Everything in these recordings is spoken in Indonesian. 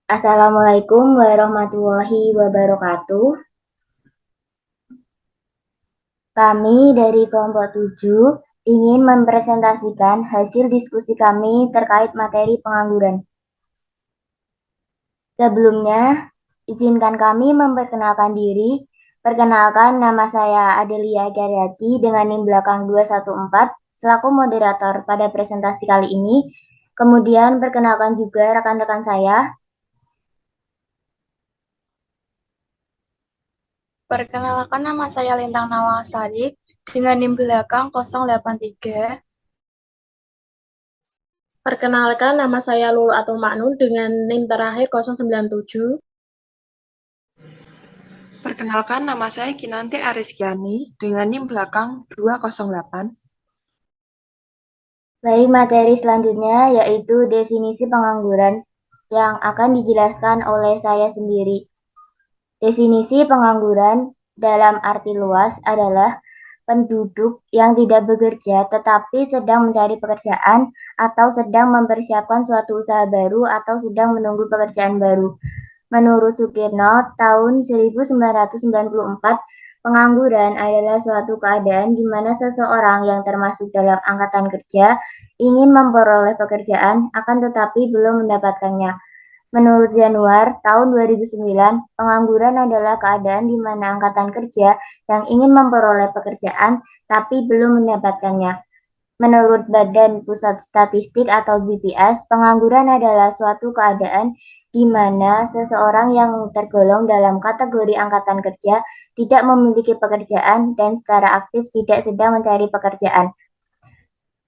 Assalamualaikum warahmatullahi wabarakatuh. Kami dari kelompok 7 ingin mempresentasikan hasil diskusi kami terkait materi pengangguran. Sebelumnya, izinkan kami memperkenalkan diri. Perkenalkan, nama saya Adelia Garyati dengan NIM belakang 214 selaku moderator pada presentasi kali ini. Kemudian perkenalkan juga rekan-rekan saya. Perkenalkan nama saya Lintang Nawasari dengan NIM belakang 083. Perkenalkan nama saya Lulu Atul Maknun dengan NIM terakhir 097. Perkenalkan, nama saya Kinanti Ariskiani dengan NIM belakang 208. Baik, materi selanjutnya yaitu definisi pengangguran yang akan dijelaskan oleh saya sendiri. Definisi pengangguran dalam arti luas adalah penduduk yang tidak bekerja tetapi sedang mencari pekerjaan atau sedang mempersiapkan suatu usaha baru atau sedang menunggu pekerjaan baru. Menurut Sukirno, tahun 1994, pengangguran adalah suatu keadaan di mana seseorang yang termasuk dalam angkatan kerja ingin memperoleh pekerjaan akan tetapi belum mendapatkannya. Menurut Januar tahun 2009, pengangguran adalah keadaan di mana angkatan kerja yang ingin memperoleh pekerjaan tapi belum mendapatkannya. Menurut Badan Pusat Statistik atau BPS, pengangguran adalah suatu keadaan di mana seseorang yang tergolong dalam kategori angkatan kerja tidak memiliki pekerjaan dan secara aktif tidak sedang mencari pekerjaan.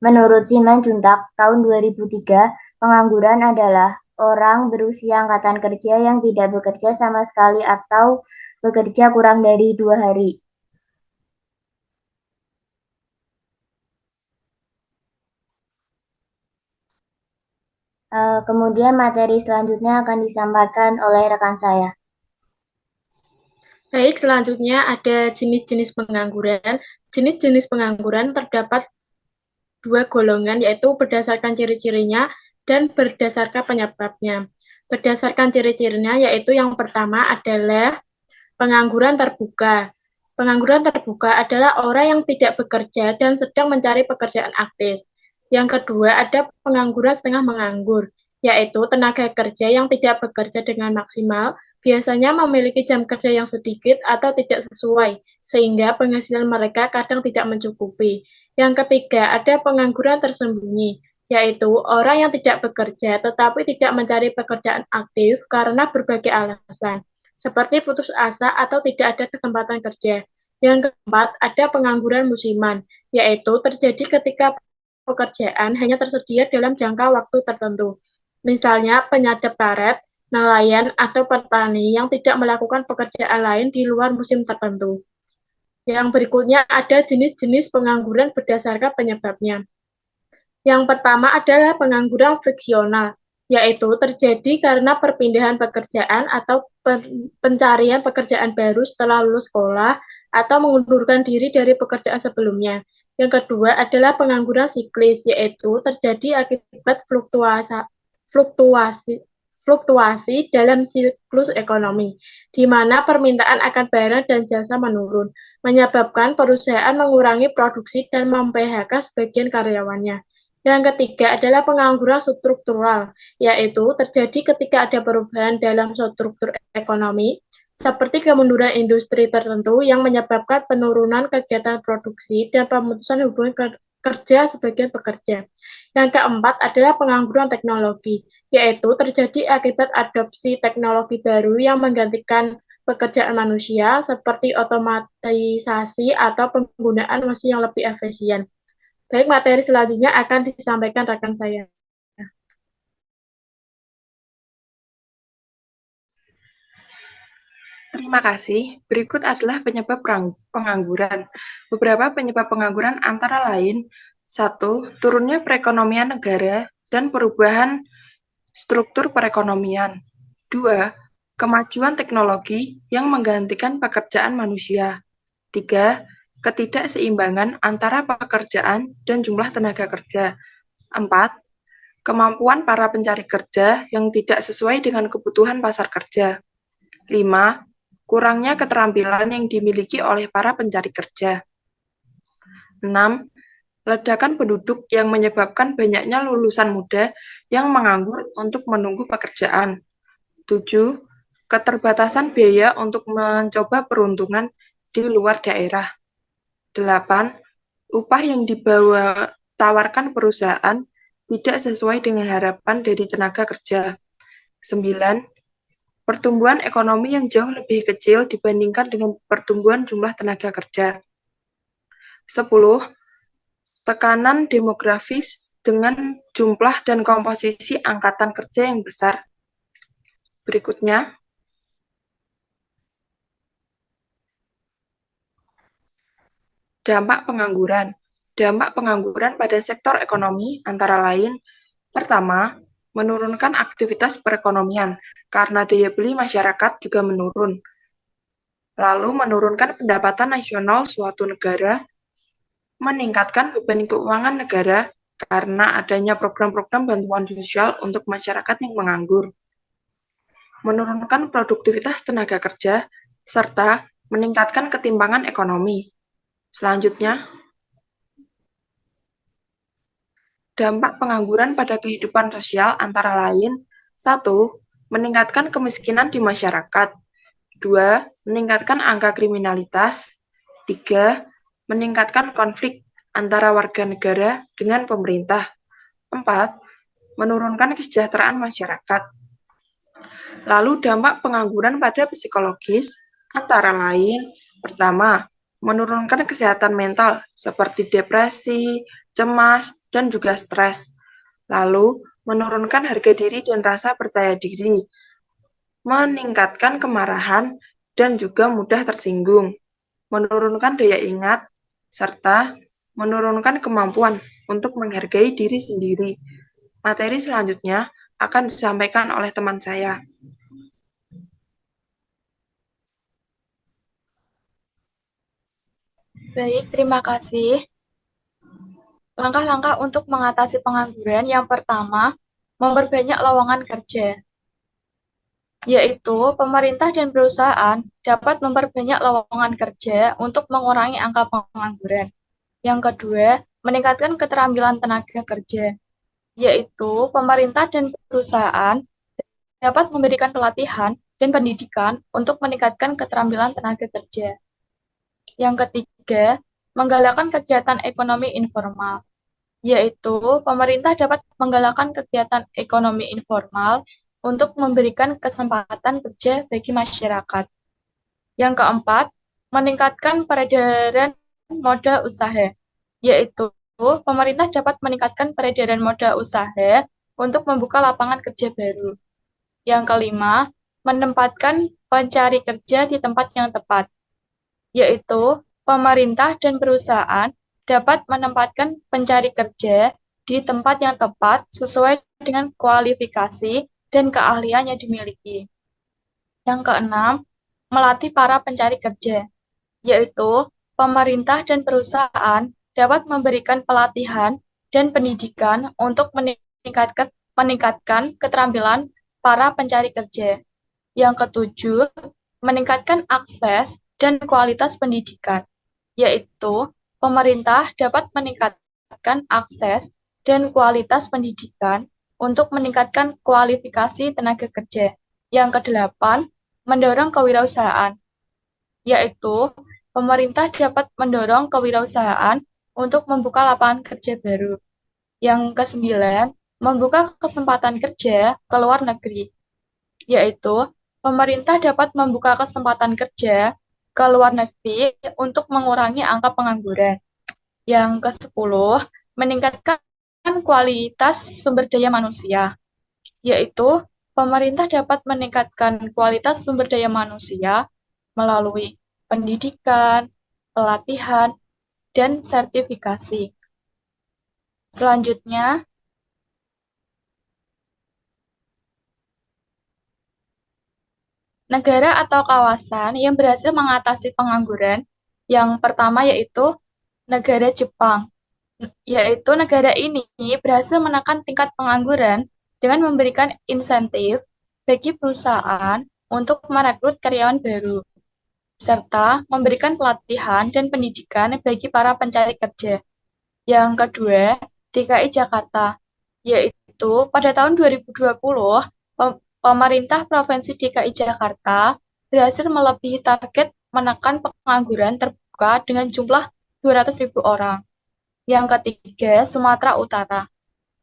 Menurut Simanjuntak tahun 2003, pengangguran adalah orang berusia angkatan kerja yang tidak bekerja sama sekali atau bekerja kurang dari 2 hari. Kemudian materi selanjutnya akan disampaikan oleh rekan saya. Baik, selanjutnya ada jenis-jenis pengangguran. Jenis-jenis pengangguran terdapat dua golongan, yaitu berdasarkan ciri-cirinya dan berdasarkan penyebabnya. Berdasarkan ciri-cirinya, yaitu yang pertama adalah pengangguran terbuka. Pengangguran terbuka adalah orang yang tidak bekerja dan sedang mencari pekerjaan aktif. Yang kedua, ada pengangguran setengah menganggur, yaitu tenaga kerja yang tidak bekerja dengan maksimal, biasanya memiliki jam kerja yang sedikit atau tidak sesuai, sehingga penghasilan mereka kadang tidak mencukupi. Yang ketiga, ada pengangguran tersembunyi, yaitu orang yang tidak bekerja tetapi tidak mencari pekerjaan aktif karena berbagai alasan, seperti putus asa atau tidak ada kesempatan kerja. Yang keempat, ada pengangguran musiman, yaitu terjadi ketika pekerjaan hanya tersedia dalam jangka waktu tertentu. Misalnya penyadap karet, nelayan, atau petani yang tidak melakukan pekerjaan lain di luar musim tertentu. Yang berikutnya ada jenis-jenis pengangguran berdasarkan penyebabnya. Yang pertama adalah pengangguran friksional, yaitu terjadi karena perpindahan pekerjaan atau pencarian pekerjaan baru setelah lulus sekolah atau mengundurkan diri dari pekerjaan sebelumnya. Yang kedua adalah pengangguran siklis, yaitu terjadi akibat fluktuasi fluktuasi dalam siklus ekonomi, di mana permintaan akan barang dan jasa menurun, menyebabkan perusahaan mengurangi produksi dan mem-PHK sebagian karyawannya. Yang ketiga adalah pengangguran struktural, yaitu terjadi ketika ada perubahan dalam struktur ekonomi, seperti kemunduran industri tertentu yang menyebabkan penurunan kegiatan produksi dan pemutusan hubungan kerja sebagian pekerja. Yang keempat adalah pengangguran teknologi, yaitu terjadi akibat adopsi teknologi baru yang menggantikan pekerjaan manusia seperti otomatisasi atau penggunaan mesin yang lebih efisien. Baik, materi selanjutnya akan disampaikan rekan saya. Terima kasih. Berikut adalah penyebab pengangguran. Beberapa penyebab pengangguran antara lain: 1. Turunnya perekonomian negara dan perubahan struktur perekonomian. 2. Kemajuan teknologi yang menggantikan pekerjaan manusia. 3. Ketidakseimbangan antara pekerjaan dan jumlah tenaga kerja. 4. kemampuan para pencari kerja yang tidak sesuai dengan kebutuhan pasar kerja. 5. Kurangnya keterampilan yang dimiliki oleh para pencari kerja. 6. Ledakan penduduk yang menyebabkan banyaknya lulusan muda yang menganggur untuk menunggu pekerjaan. 7. Keterbatasan biaya untuk mencoba peruntungan di luar daerah. 8. Upah yang tawarkan perusahaan tidak sesuai dengan harapan dari tenaga kerja. 9. Pertumbuhan ekonomi yang jauh lebih kecil dibandingkan dengan pertumbuhan jumlah tenaga kerja. 10. Tekanan demografis dengan jumlah dan komposisi angkatan kerja yang besar. Berikutnya, dampak pengangguran. Dampak pengangguran pada sektor ekonomi antara lain, pertama, menurunkan aktivitas perekonomian karena daya beli masyarakat juga menurun. Lalu menurunkan pendapatan nasional suatu negara, meningkatkan beban keuangan negara karena adanya program-program bantuan sosial untuk masyarakat yang menganggur, menurunkan produktivitas tenaga kerja, serta meningkatkan ketimpangan ekonomi. Selanjutnya, dampak pengangguran pada kehidupan sosial antara lain, 1. Meningkatkan kemiskinan di masyarakat. 2. Meningkatkan angka kriminalitas. 3. Meningkatkan konflik antara warga negara dengan pemerintah. 4. Menurunkan kesejahteraan masyarakat. Lalu dampak pengangguran pada psikologis antara lain, pertama, menurunkan kesehatan mental seperti depresi, cemas, dan juga stres. Lalu, menurunkan harga diri dan rasa percaya diri, meningkatkan kemarahan, dan juga mudah tersinggung, menurunkan daya ingat, serta menurunkan kemampuan untuk menghargai diri sendiri. Materi selanjutnya akan disampaikan oleh teman saya. Baik, terima kasih. Langkah-langkah untuk mengatasi pengangguran yang pertama, memperbanyak lowongan kerja, yaitu pemerintah dan perusahaan dapat memperbanyak lowongan kerja untuk mengurangi angka pengangguran. Yang kedua, meningkatkan keterampilan tenaga kerja, yaitu pemerintah dan perusahaan dapat memberikan pelatihan dan pendidikan untuk meningkatkan keterampilan tenaga kerja. Yang ketiga, menggalakkan kegiatan ekonomi informal, yaitu pemerintah dapat menggalakkan kegiatan ekonomi informal untuk memberikan kesempatan kerja bagi masyarakat. Yang keempat, meningkatkan peredaran modal usaha, yaitu pemerintah dapat meningkatkan peredaran modal usaha untuk membuka lapangan kerja baru. Yang kelima, menempatkan pencari kerja di tempat yang tepat, yaitu pemerintah dan perusahaan dapat menempatkan pencari kerja di tempat yang tepat sesuai dengan kualifikasi dan keahlian yang dimiliki. Yang keenam, melatih para pencari kerja, yaitu pemerintah dan perusahaan dapat memberikan pelatihan dan pendidikan untuk meningkatkan keterampilan para pencari kerja. Yang ketujuh, meningkatkan akses dan kualitas pendidikan, yaitu pemerintah dapat meningkatkan akses dan kualitas pendidikan untuk meningkatkan kualifikasi tenaga kerja. Yang kedelapan, mendorong kewirausahaan, yaitu pemerintah dapat mendorong kewirausahaan untuk membuka lapangan kerja baru. Yang kesembilan, membuka kesempatan kerja ke luar negeri, yaitu pemerintah dapat membuka kesempatan kerja ke luar negeri untuk mengurangi angka pengangguran. Yang ke-10, meningkatkan kualitas sumber daya manusia, yaitu pemerintah dapat meningkatkan kualitas sumber daya manusia melalui pendidikan, pelatihan, dan sertifikasi. Selanjutnya, negara atau kawasan yang berhasil mengatasi pengangguran, yang pertama yaitu negara Jepang. yaitu negara ini berhasil menekan tingkat pengangguran dengan memberikan insentif bagi perusahaan untuk merekrut karyawan baru, serta memberikan pelatihan dan pendidikan bagi para pencari kerja. Yang kedua, DKI Jakarta, yaitu pada tahun 2020, pemerintah Provinsi DKI Jakarta berhasil melebihi target menekan pengangguran terbuka dengan jumlah 200.000 orang. Yang ketiga, Sumatera Utara,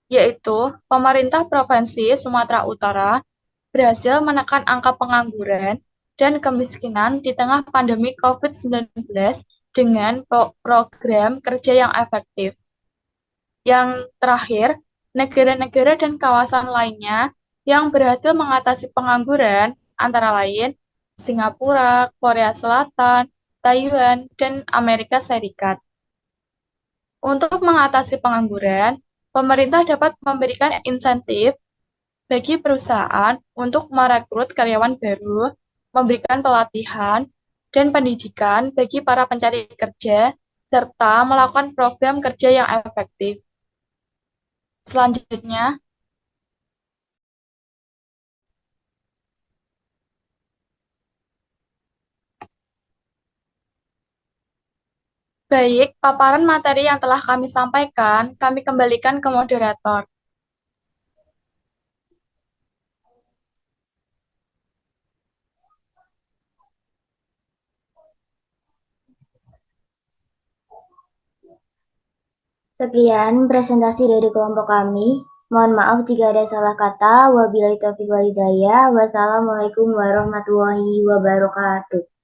yaitu pemerintah Provinsi Sumatera Utara berhasil menekan angka pengangguran dan kemiskinan di tengah pandemi COVID-19 dengan program kerja yang efektif. Yang terakhir, negara-negara dan kawasan lainnya yang berhasil mengatasi pengangguran antara lain Singapura, Korea Selatan, Thailand, dan Amerika Serikat. Untuk mengatasi pengangguran, pemerintah dapat memberikan insentif bagi perusahaan untuk merekrut karyawan baru, memberikan pelatihan dan pendidikan bagi para pencari kerja, serta melakukan program kerja yang efektif. Selanjutnya, baik, paparan materi yang telah kami sampaikan, kami kembalikan ke moderator. Sekian presentasi dari kelompok kami. Mohon maaf jika ada salah kata. Wabillahi taufiq wal hidayah. Wassalamualaikum warahmatullahi wabarakatuh.